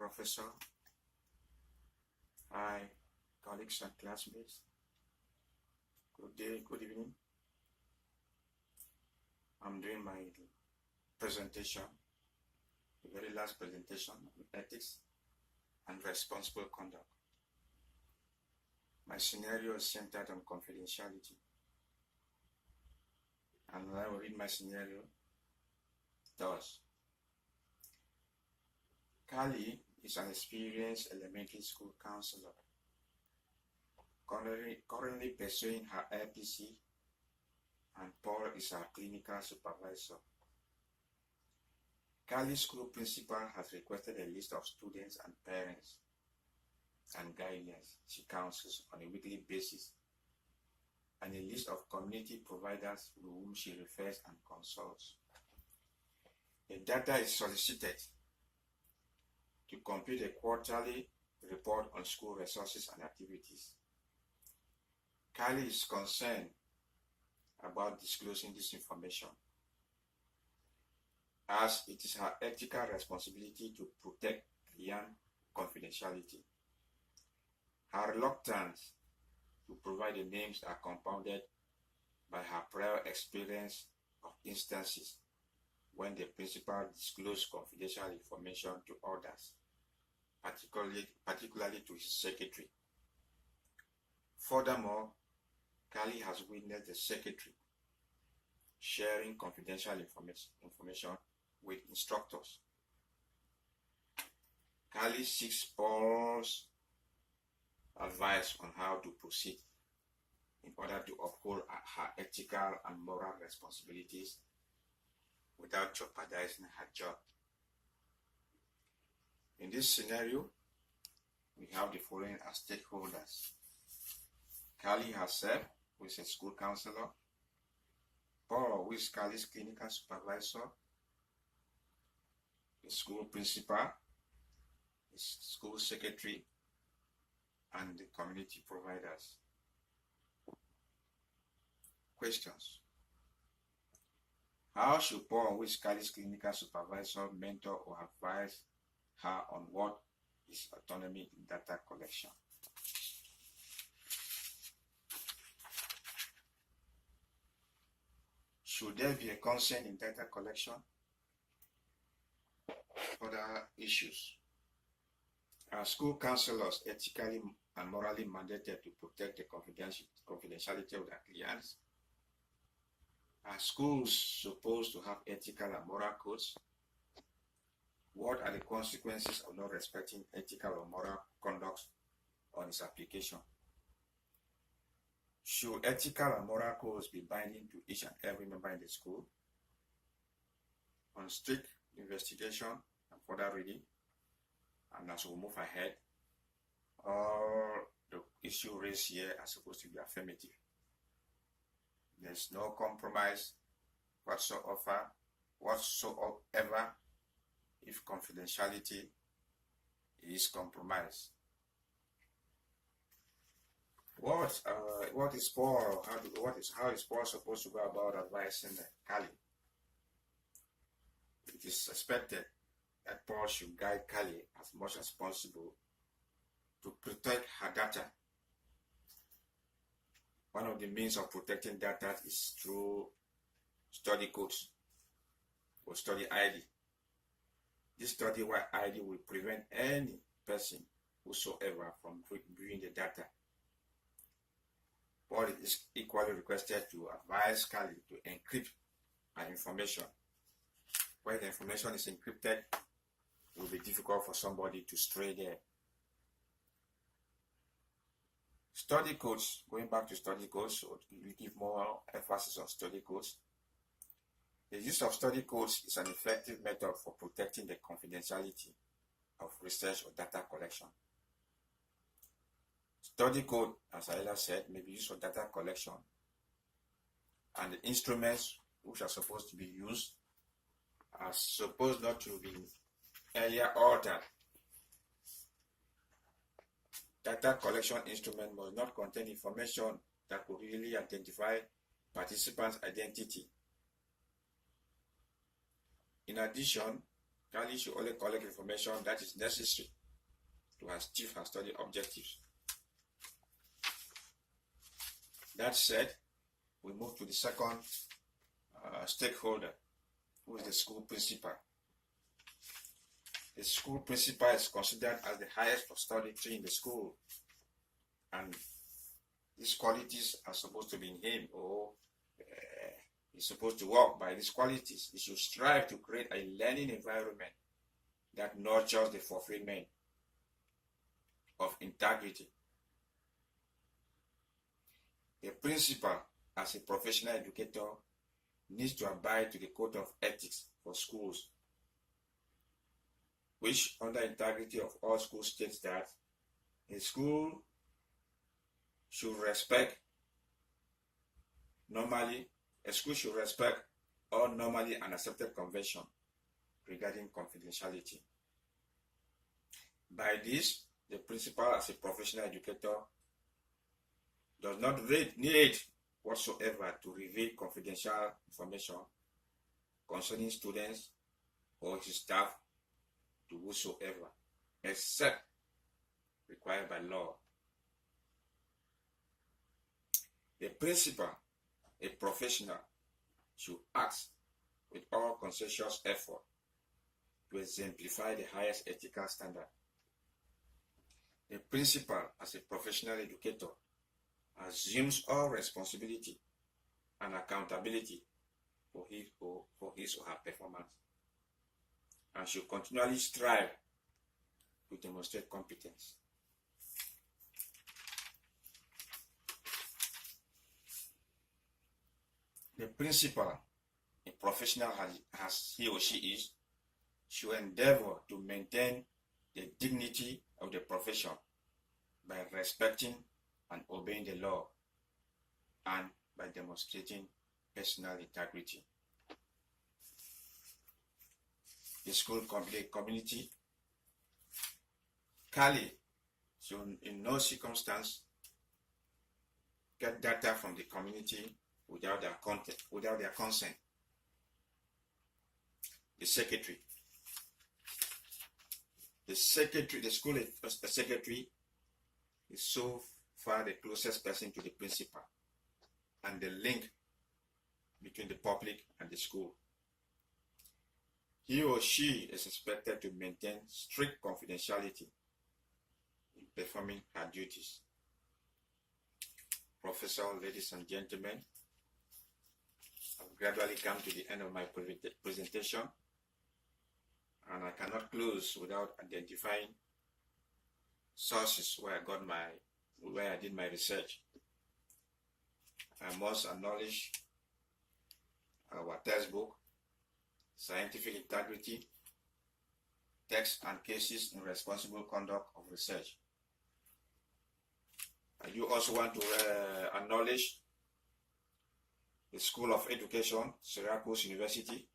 Professor. Hi, colleagues and classmates. Good day, good evening. I'm doing my presentation, the very last presentation on ethics and responsible conduct. My scenario is centered on confidentiality. And I will read my scenario. Thus, Kali is an experienced elementary school counselor, currently pursuing her LPC, and Paul is her clinical supervisor. Kali's school principal has requested a list of students and parents and guardians she counsels on a weekly basis, and a list of community providers whom she refers and consults. The data is solicited to compute a quarterly report on school resources and activities. Kali is concerned about disclosing this information, as it is her ethical responsibility to protect client confidentiality. Her reluctance to provide the names are compounded by her prior experience of instances when the principal disclosed confidential information to others, particularly to his secretary. Furthermore, Kali has witnessed the secretary sharing confidential information with instructors. Kali seeks Paul's advice on how to proceed in order to uphold her ethical and moral responsibilities without jeopardizing her job. In this scenario, we have the following as stakeholders: Kali herself, who is a school counselor; Paul, who is Kali's clinical supervisor; the school principal, the school secretary, and the community providers. Questions. How should Paul, who is Kali's clinical supervisor, mentor or advise her on what is autonomy in data collection? Should there be a consent in data collection? Other issues. Are school counselors ethically and morally mandated to protect the confidentiality of their clients? Are schools supposed to have ethical and moral codes? What are the consequences of not respecting ethical or moral conduct on its application? Should ethical and moral codes be binding to each and every member in the school? On strict investigation and further reading, and as we move ahead, all the issues raised here are supposed to be affirmative. There's no compromise whatsoever if confidentiality is compromised. What is Paul? How is Paul supposed to go about advising Kali? It is expected that Paul should guide Kali as much as possible to protect her data. One of the means of protecting data is through study codes or study ID. This study ID will prevent any person whosoever from viewing the data. Paul is equally requested to advise Kali to encrypt her information. When the information is encrypted, it will be difficult for somebody to stray there. Study codes, going back to study codes, so we give more emphasis on study codes. The use of study codes is an effective method for protecting the confidentiality of research or data collection. Study code, as I earlier said, may be used for data collection, and the instruments which are supposed to be used are supposed not to be earlier altered. Data collection instrument must not contain information that could really identify participants' identity. In addition, Cali should only collect information that is necessary to achieve her study objectives. That said, we move to the second stakeholder, who is the school principal. The school principal is considered as the highest authority in the school, and these qualities are supposed to be in him, or he's supposed to work by these qualities. He should strive to create a learning environment that nurtures the fulfillment of integrity. The principal, as a professional educator, needs to abide to the code of ethics for schools, which under integrity of all schools states that a school should respect all normally and accepted convention regarding confidentiality. By this, the principal as a professional educator does not need whatsoever to reveal confidential information concerning students or his staff to whosoever, except required by law. The principal, a professional, should act with all conscientious effort to exemplify the highest ethical standard. The principal, as a professional educator, assumes all responsibility and accountability for his or her performance, and should continually strive to demonstrate competence. The principal, a professional as he or she is, should endeavor to maintain the dignity of the profession by respecting and obeying the law, and by demonstrating personal integrity. The school community, Cali should in no circumstance get data from the community without their consent. The school secretary is so far the closest person to the principal and the link between the public and the school. He or she is expected to maintain strict confidentiality in performing her duties. Professor, ladies and gentlemen, I've gradually come to the end of my presentation, and I cannot close without identifying sources where I did my research. I must acknowledge our textbook, Scientific Integrity, Texts and Cases in Responsible Conduct of Research. I do also want to acknowledge the School of Education, Syracuse University,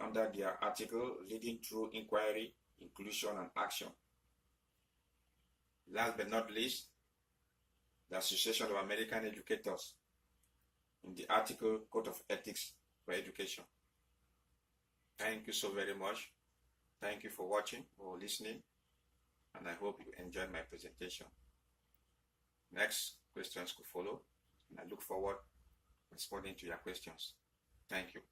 under their article, Leading Through Inquiry, Inclusion and Action. Last but not least, the Association of American Educators, in the article, Code of Ethics for Education. Thank you so very much. Thank you for watching or listening, and I hope you enjoyed my presentation. Next questions could follow, and I look forward to responding to your questions. Thank you.